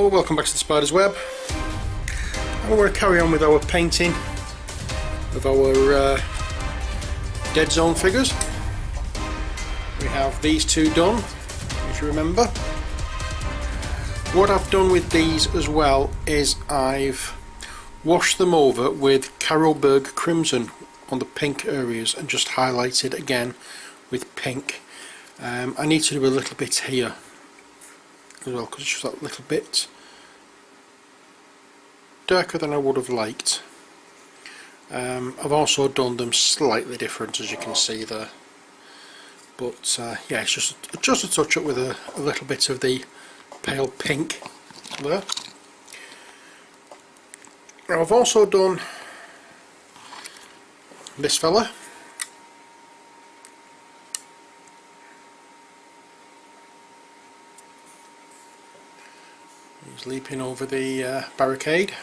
Hello, welcome back to the Spider's Web. I'm going to carry on with our painting of our Deadzone figures. We have these two done, if you remember. What I've done with these as well is I've washed them over with Carrollberg Crimson on the pink areas and just highlighted again with pink. I need to do a little bit here as well because it's just that little bit darker than I would have liked. I've also done them slightly different, as you can see there, but yeah, it's just a touch up with a little bit of the pale pink there. Now I've also done this fella. He's leaping over the barricade,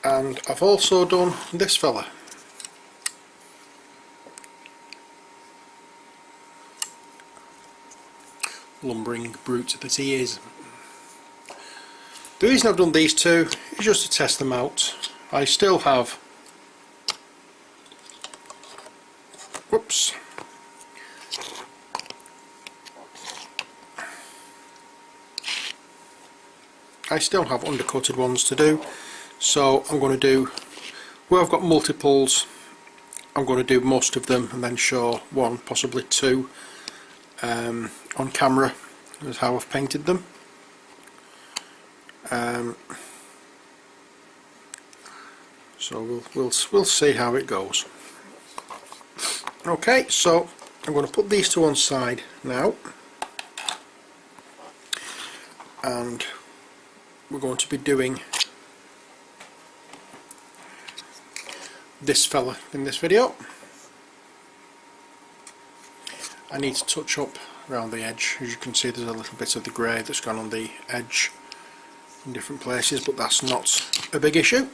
and I've also done this fella. Lumbering brute that he is. The reason I've done these two is just to test them out. I still have I still have undercoated ones to do, so I'm going to do, where I've got multiples, I'm going to do most of them and then show one, possibly two, on camera as how I've painted them. So we'll see how it goes. Okay, so I'm going to put these to one side now, and we're going to be doing this fella in this video. I need to touch up around the edge. As you can see, there's a little bit of the grey that's gone on the edge in different places, but that's not a big issue.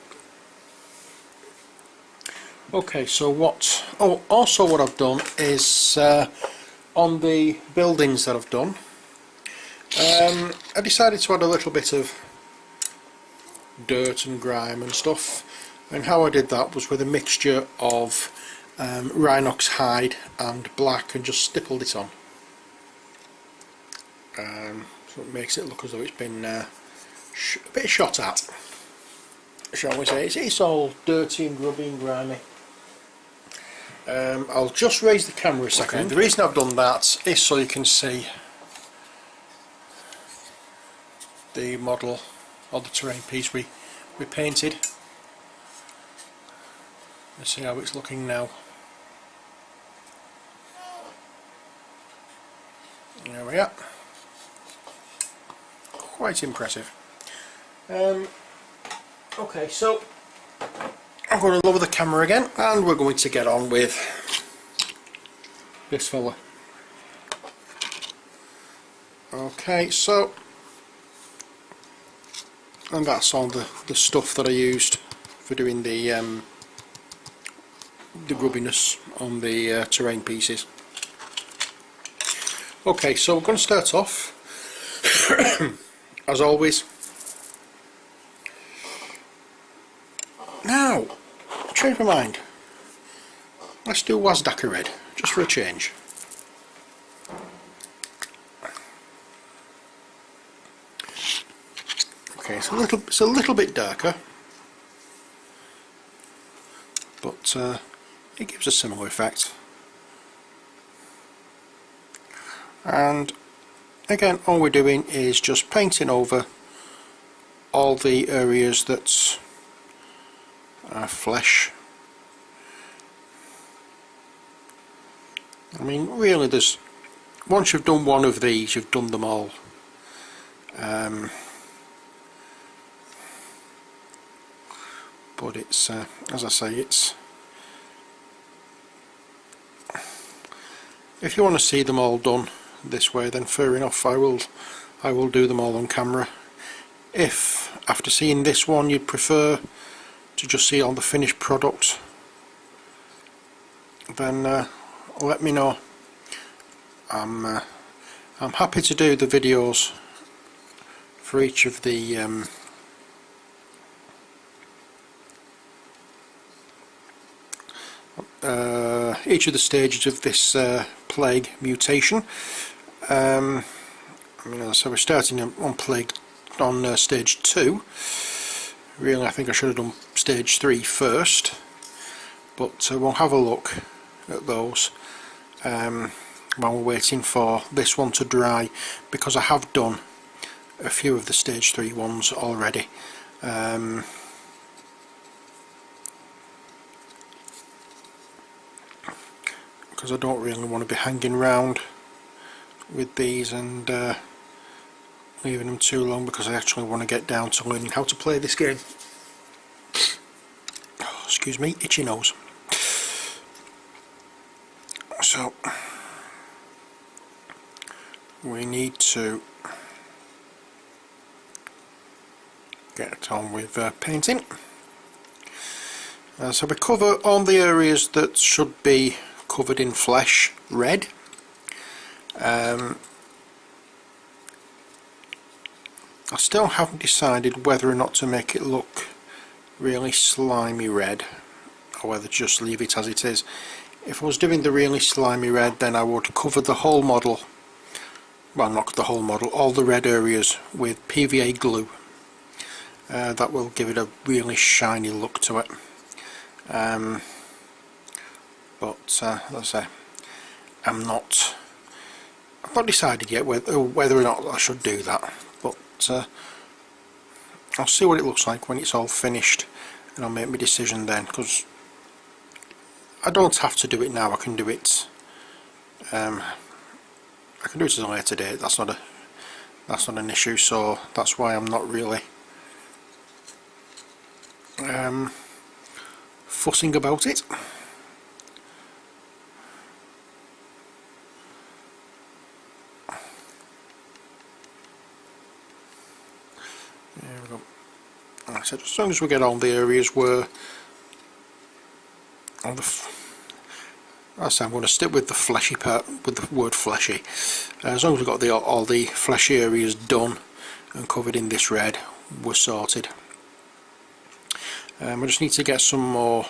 Okay, so also what I've done is on the buildings that I've done, I decided to add a little bit of dirt and grime and stuff, and how I did that was with a mixture of Rhinox hide and black, and just stippled it on, so it makes it look as though it's been a bit shot at, shall we say. It's all dirty and grubby and grimy. I'll just raise the camera a second. Okay. The reason I've done that is so you can see the model or the terrain piece we painted. Let's see how it's looking now. There we are. Quite impressive. Okay, so I'm going to lower the camera again, and we're going to get on with this fella. Okay, so, and that's all the stuff that I used for doing the grubbiness on the terrain pieces. Okay, so we're going to start off as always. Now, change my mind. Let's do Wazdaka red, just for a change. Okay, it's a little bit darker, but it gives a similar effect. And again, all we're doing is just painting over all the areas that's flesh. I mean, really, once you've done one of these, you've done them all. But it's, as I say, if you want to see them all done this way, then fair enough, I will do them all on camera. If after seeing this one you'd prefer to just see all the finished product, then let me know. I'm happy to do the videos for each of the stages of this plague mutation. I mean, so we're starting on plague on stage 2. Really, I think I should have done stage 3 first, but we'll have a look at those while we're waiting for this one to dry, because I have done a few of the stage 3 ones already. Because I don't really want to be hanging around with these and leaving them too long, because I actually want to get down to learning how to play this game. Oh, excuse me, itchy nose. So we need to get on with painting. So we cover all the areas that should be covered in flesh red. I still haven't decided whether or not to make it look really slimy red, or whether to just leave it as it is. If I was doing the really slimy red, then I would cover the whole model, well, not the whole model, all the red areas with PVA glue. That will give it a really shiny look to it. But as I say, I've not decided yet whether or not I should do that, but I'll see what it looks like when it's all finished, and I'll make my decision then, because I don't have to do it now. I can do it at a later date. That's not an issue, so that's why I'm not really fussing about it. There we go. Like I said, as long as we get all the areas where I'm going to stick with the fleshy part, with the word fleshy. As long as we've got all the fleshy areas done and covered in this red, we're sorted. I just need to get some more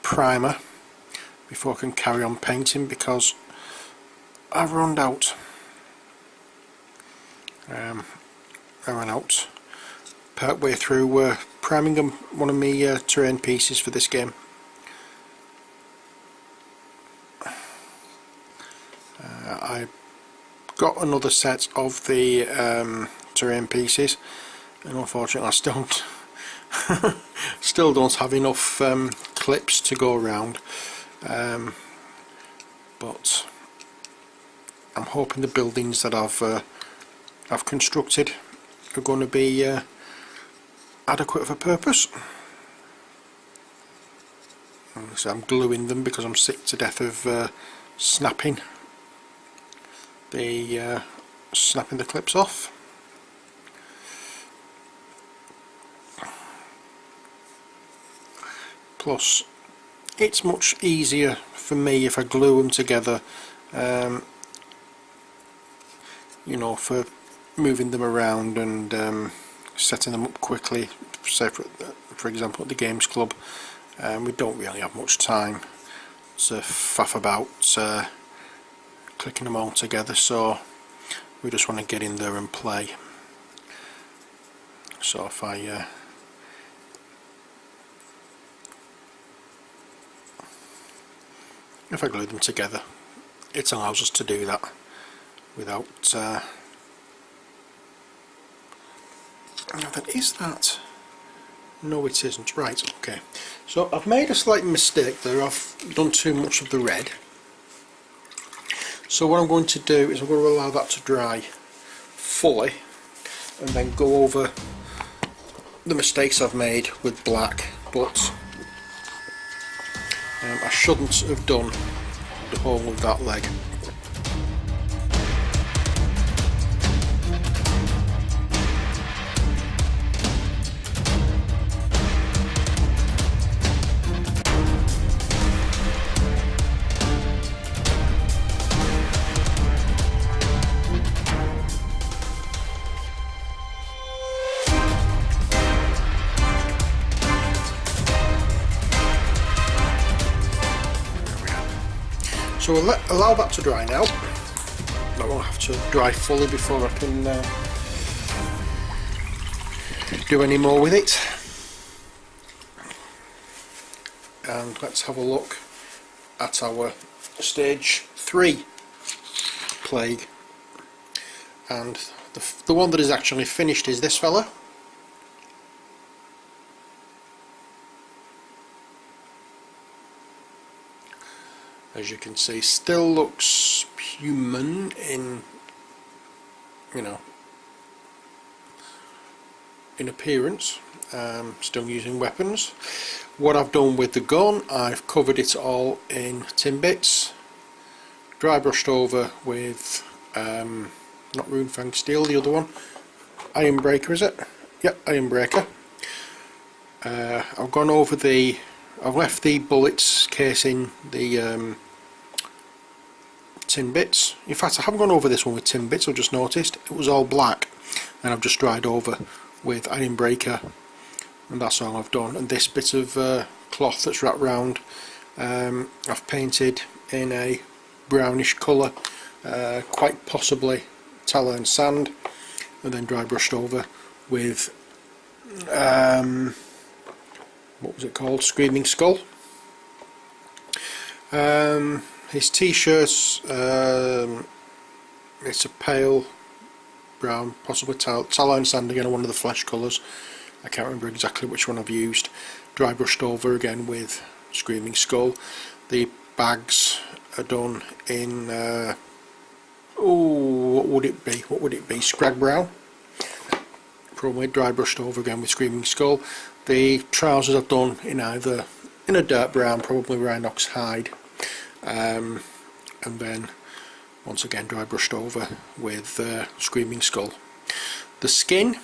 primer before I can carry on painting, because I've run out. I ran out part way through priming one of my terrain pieces for this game. I got another set of the terrain pieces, and unfortunately I still don't have enough clips to go around, but I'm hoping the buildings that I've constructed are going to be adequate for purpose. So I'm gluing them because I'm sick to death of snapping the clips off. Plus, it's much easier for me if I glue them together, you know, for moving them around and setting them up quickly. Say for example at the games club, we don't really have much time to faff about clicking them all together, so we just want to get in there and play. So if I glue them together, it allows us to do that without is that? No, it isn't. Right, okay. So I've made a slight mistake there. I've done too much of the red. So what I'm going to do is I'm going to allow that to dry fully, and then go over the mistakes I've made with black, but I shouldn't have done the whole of that leg. So we'll allow that to dry now. That won't have to dry fully before I can do any more with it. And let's have a look at our stage 3 plague. And the one that is actually finished is this fella. As you can see, still looks human in, you know, in appearance. Still using weapons. What I've done with the gun, I've covered it all in tin bits, dry brushed over with not Runefang steel, the other one, iron breaker, is it? Yep, iron breaker. I've gone over I've left the bullets casing the tin bits. In fact, I haven't gone over this one with tin bits, I've just noticed. It was all black, and I've just dried over with iron breaker, and that's all I've done. And this bit of cloth that's wrapped round, I've painted in a brownish colour, quite possibly tallow and sand, and then dry brushed over with what was it called? Screaming Skull. His t-shirts, it's a pale brown, possibly tallow and sand again, one of the flesh colours. I can't remember exactly which one I've used. Dry brushed over again with Screaming Skull. The bags are done in what would it be? What would it be? Scrag brown. Probably dry brushed over again with Screaming Skull. The trousers I've done in either in a dirt brown, probably Rhinox hide, and then once again dry brushed over with Screaming Skull. The skin,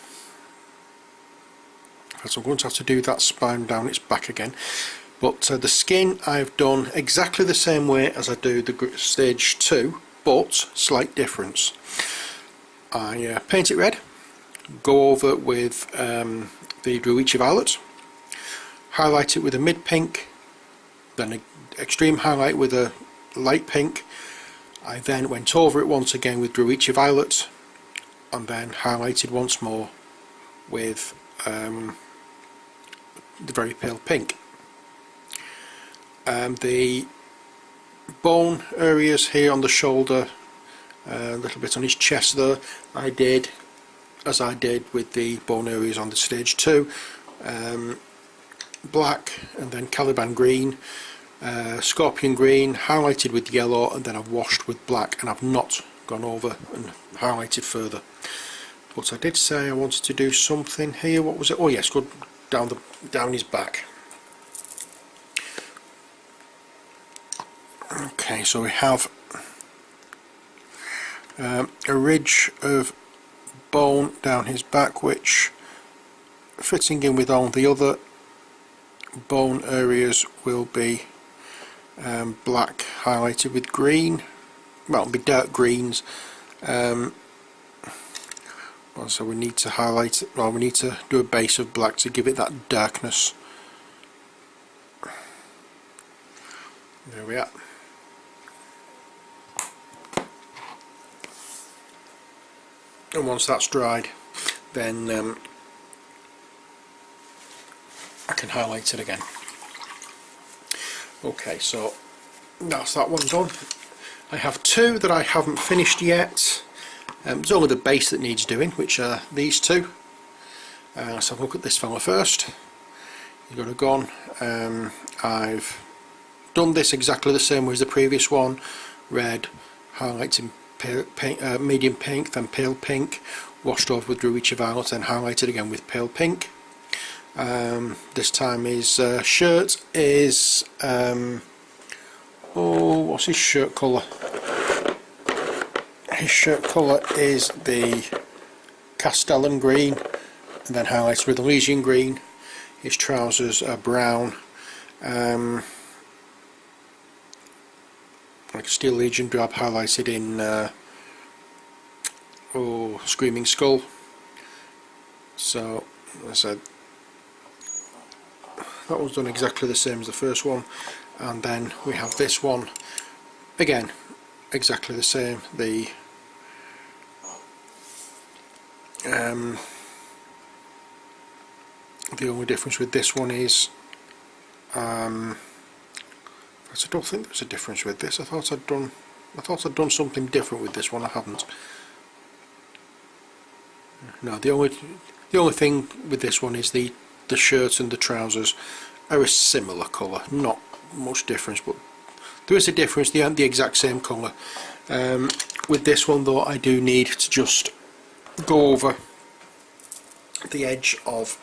so I'm going to have to do that spine down its back again, but the skin I've done exactly the same way as I do the stage 2, but slight difference. I paint it red, go over with the Druichi Violet, highlight it with a mid pink, then an extreme highlight with a light pink. I then went over it once again with Druichi Violet, and then highlighted once more with the very pale pink. The bone areas here on the shoulder, a little bit on his chest there, I did as I did with the bone areas on the stage 2, black, and then Caliban green, scorpion green, highlighted with yellow, and then I've washed with black, and I've not gone over and highlighted further. But I did say I wanted to do something here. What was it? Oh yes, go down his back. Okay, so we have a ridge of bone down his back, which fitting in with all the other bone areas will be black highlighted with green. Well, it'll be dark greens. So we need to highlight it, well, we need to do a base of black to give it that darkness. There we are. And once that's dried, then I can highlight it again. Okay, so that's that one done. I have two that I haven't finished yet. It's only the base that needs doing, which are these two. Let's have a look at this fella first. You've got a gun. I've done this exactly the same way as the previous one. Red, highlighting medium pink, then pale pink, washed over with Druichi Violet, then highlighted again with pale pink. This time his shirt is what's his shirt colour? His shirt colour is the Castellan green, and then highlighted with Elysian green. His trousers are brown, like a Steel Legion drab, highlighted in Screaming Skull. So as I said, that was done exactly the same as the first one. And then we have this one again, exactly the same. The only difference with this one is I don't think there's a difference with this. I thought I'd done something different with this one. I haven't. No, the only thing with this one is the shirt and the trousers are a similar colour, not much difference, but there is a difference. They aren't the exact same colour. With this one though, I do need to just go over the edge of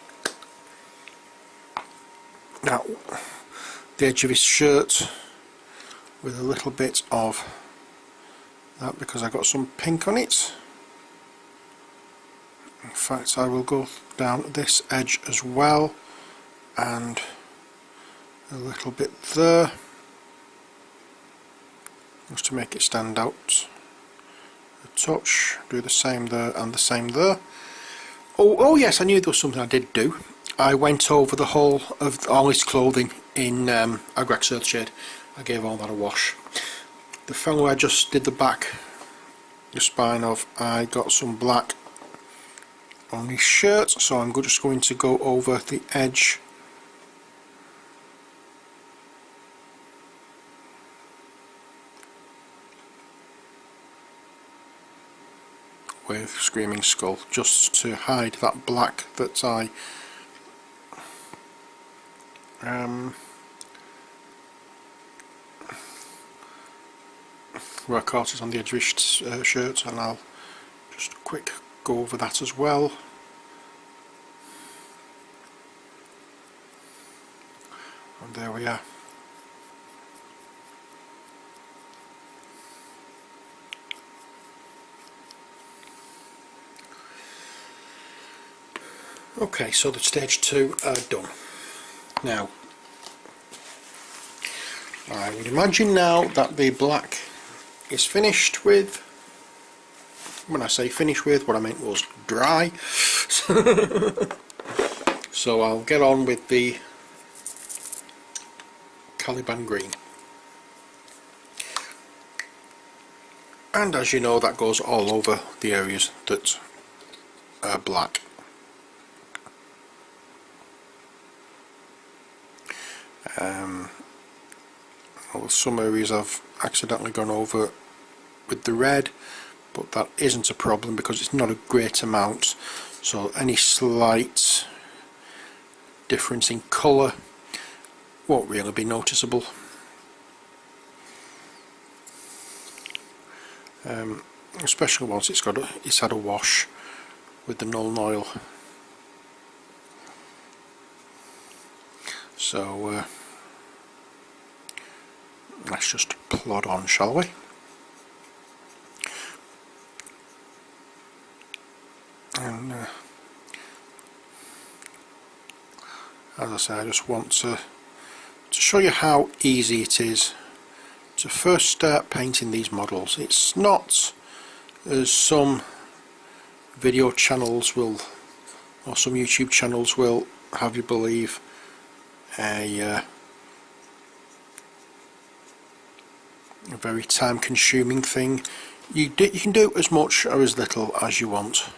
now, the edge of his shirt with a little bit of that, because I got some pink on it. In fact, I will go down this edge as well, and a little bit there, just to make it stand out a touch. Do the same there and the same there. Oh yes, I knew there was something I did do. I went over the whole of all his clothing in Agrax Earthshade. I gave all that a wash. The fellow I just did the back, the spine of, I got some black on his shirt, so I'm just going to go over the edge with Screaming Skull, just to hide that black that I where I caught it on the edge of his shirt, and I'll just quick go over that as well. And there we are. Okay, so the stage 2 are done. Now, I would imagine now that the black is finished with. When I say finished with, what I meant was dry. So I'll get on with the Caliban green. And as you know, that goes all over the areas that are black. Well, some areas I've accidentally gone over with the red, but that isn't a problem because it's not a great amount, so any slight difference in colour won't really be noticeable. Especially once it's had a wash with the Nuln Oil. So let's just plod on, shall we? And as I say, I just want to show you how easy it is to first start painting these models. It's not, as some video channels will, or some YouTube channels will have you believe, a very time consuming thing. You can do as much or as little as you want,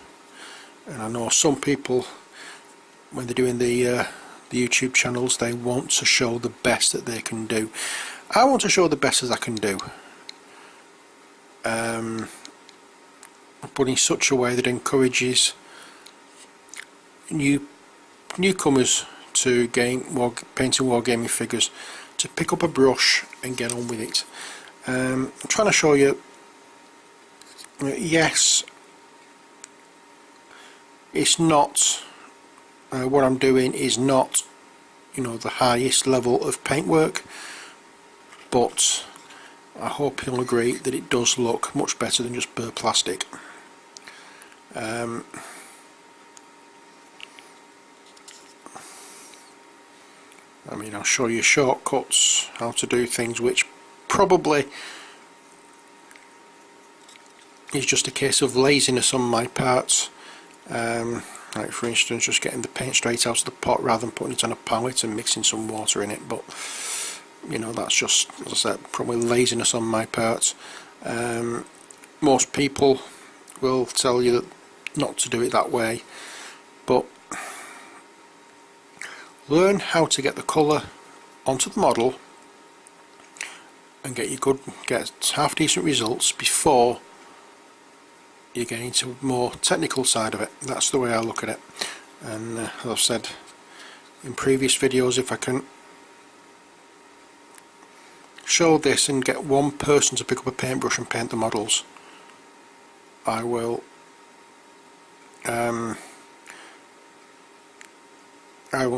and I know some people, when they're doing the YouTube channels, they want to show the best that they can do. I want to show the best as I can do, but in such a way that encourages newcomers to painting wargaming figures to pick up a brush and get on with it. I'm trying to show you, yes, it's not, what I'm doing is not, the highest level of paintwork, but I hope you'll agree that it does look much better than just bare plastic. I mean, I'll show you shortcuts, how to do things, which probably is just a case of laziness on my part. Like for instance, just getting the paint straight out of the pot rather than putting it on a palette and mixing some water in it. But you know, that's just, as I said, probably laziness on my part. Most people will tell you that not to do it that way, but learn how to get the colour onto the model and get half decent results before you get into more technical side of it. That's the way I look at it. And as I've said in previous videos, if I can show this and get one person to pick up a paintbrush and paint the models, I will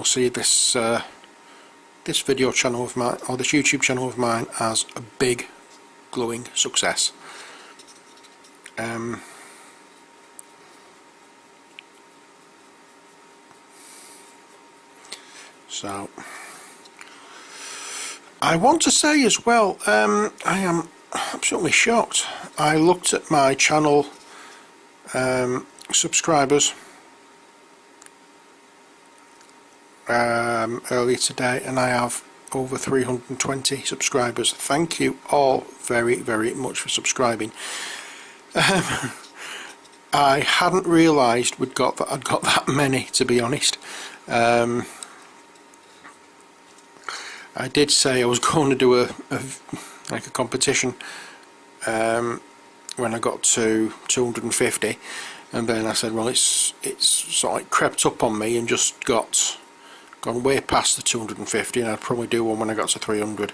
see this this video channel of mine, or this YouTube channel of mine, as a big glowing success. So I want to say as well, I am absolutely shocked. I looked at my channel subscribers earlier today, and I have over 320 subscribers. Thank you all very, very much for subscribing. I hadn't realised I'd got that many, to be honest. I did say I was going to do a competition when I got to 250, and then I said, well, it's sort of like crept up on me and just gone way past the 250, and I'd probably do one when I got to 300.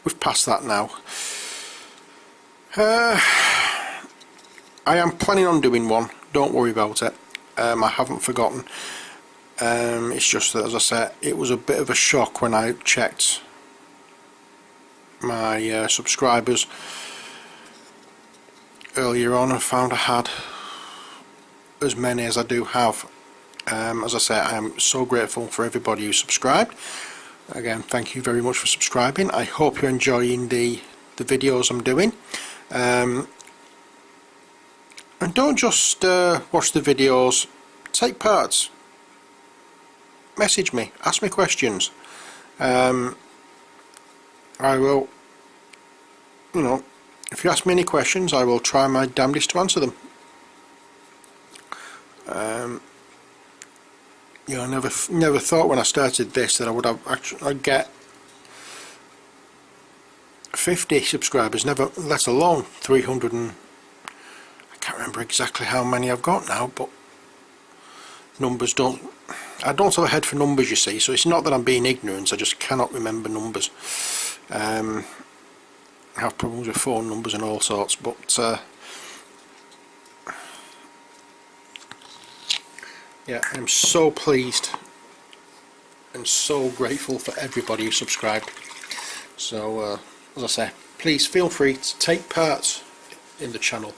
We've passed that now. I am planning on doing one, don't worry about it. I haven't forgotten. It's just that, as I said, it was a bit of a shock when I checked my subscribers earlier on and found I had as many as I do have. As I say, I am so grateful for everybody who subscribed. Again, thank you very much for subscribing. I hope you're enjoying the videos I'm doing. And don't just watch the videos, take part. Message me, ask me questions. I will, you know, if you ask me any questions, I will try my damnedest to answer them. You know, I never thought when I started this that I would I'd get 50 subscribers, never, let alone 300 and I can't remember exactly how many I've got now, but numbers I don't have a head for numbers, you see, so it's not that I'm being ignorant, I just cannot remember numbers. I have problems with phone numbers and all sorts, but yeah, I'm so pleased and so grateful for everybody who subscribed. So as I say, please feel free to take part in the channel.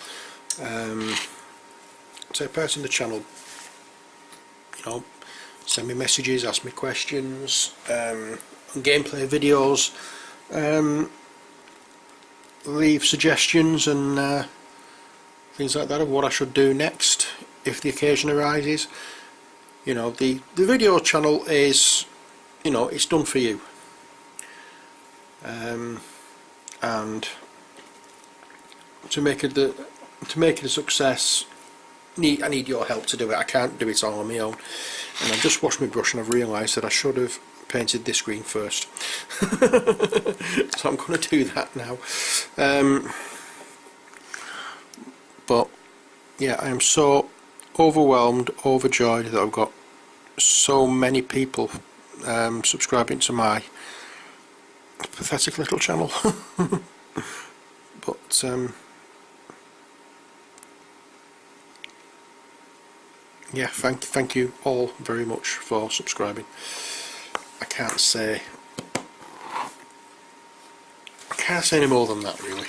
Take part in the channel. You know, send me messages, ask me questions, gameplay videos, leave suggestions and things like that of what I should do next if the occasion arises. You know, the video channel is, you know, it's done for you, and to make it a success, I need your help to do it. I can't do it all on my own. And I've just washed my brush and I've realised that I should have painted this green first. So I'm going to do that now. But yeah, I am so overwhelmed, overjoyed that I've got so many people subscribing to my pathetic little channel. But yeah, thank you all very much for subscribing. I can't say any more than that, really.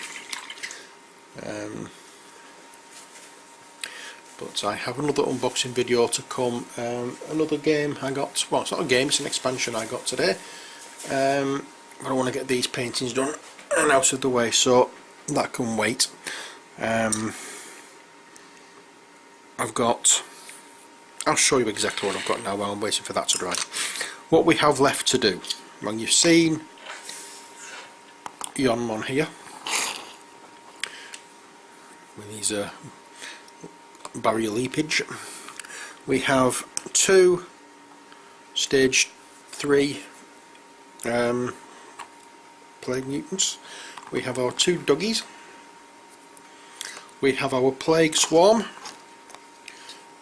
But I have another unboxing video to come. Another game I got, well, it's not a game, it's an expansion I got today. But I want to get these paintings done and out of the way, so that can wait. I've got, I'll show you exactly what I've got now while I'm waiting for that to dry. what we have left to do. Well, you've seen yon one here with these barrier leakage. We have 2 stage 3 plague mutants. We have our 2 duggies. We have our plague swarm.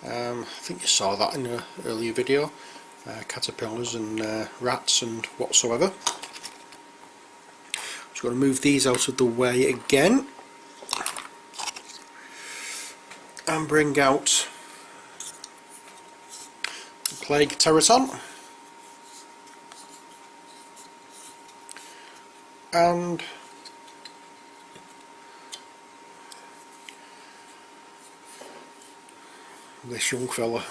I think you saw that in an earlier video. Caterpillars and rats and whatsoever. Just going to move these out of the way again and bring out the plague Terraton and this young fella.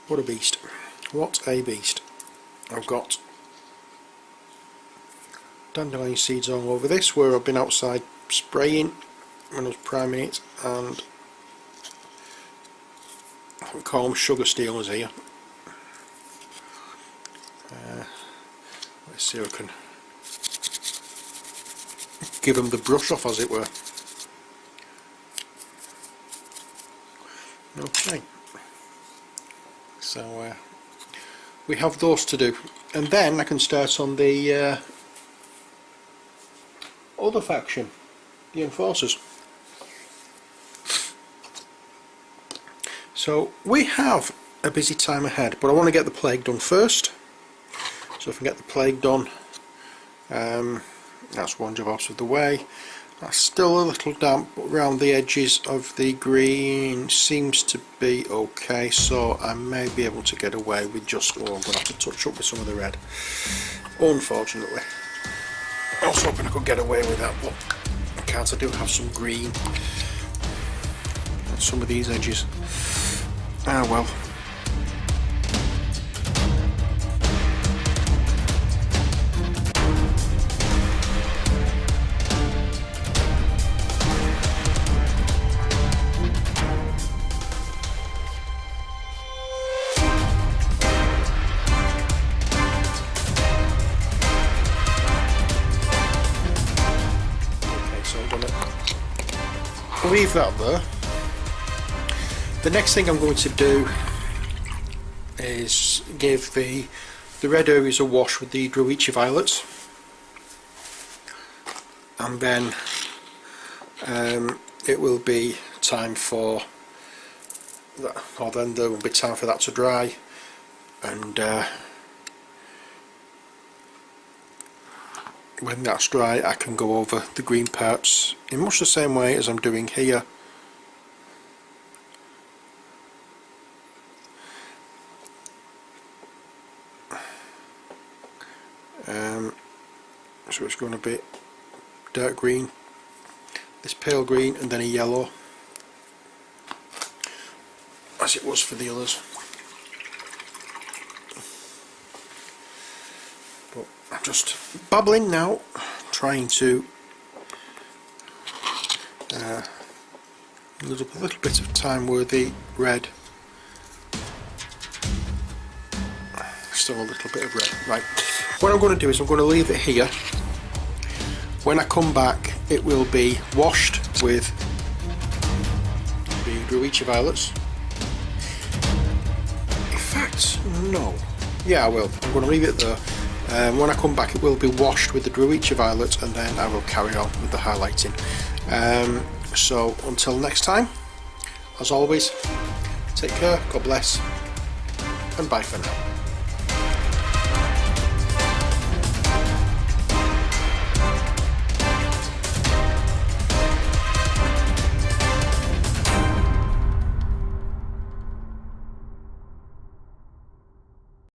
What a beast. What a beast. I've got dandelion seeds all over this, where I've been outside spraying when I was priming it, and we call them sugar stealers here. Let's see if I can give them the brush off, as it were. Okay, so we have those to do, and then I can start on the other faction, the Enforcers. So we have a busy time ahead, but I want to get the plague done first. So if I get the plague done, that's one job out of the way. That's still a little damp around the edges of the green, seems to be okay, so I may be able to get away with just, I'm going to have to touch up with some of the red, unfortunately. I was hoping I could get away with that, but I can't. I do have some green on some of these edges. Ah well. Leave that there. The next thing I'm going to do is give the red areas a wash with the Druichi violets, and then it will be time for that, or then there will be time for that to dry, and when that's dry I can go over the green parts in much the same way as I'm doing here. So it's going to be dark green, this pale green, and then a yellow, as it was for the others. But I'm just babbling now, trying to use up a little bit of time where the red, still a little bit of red. Right, what I'm going to do is I'm going to leave it here. When I come back it will be washed with the Druichi violets. In fact, no. Yeah, I will. I'm going to leave it there. When I come back it will be washed with the Druichi violets, and then I will carry on with the highlighting. So until next time, as always, take care, God bless, and bye for now.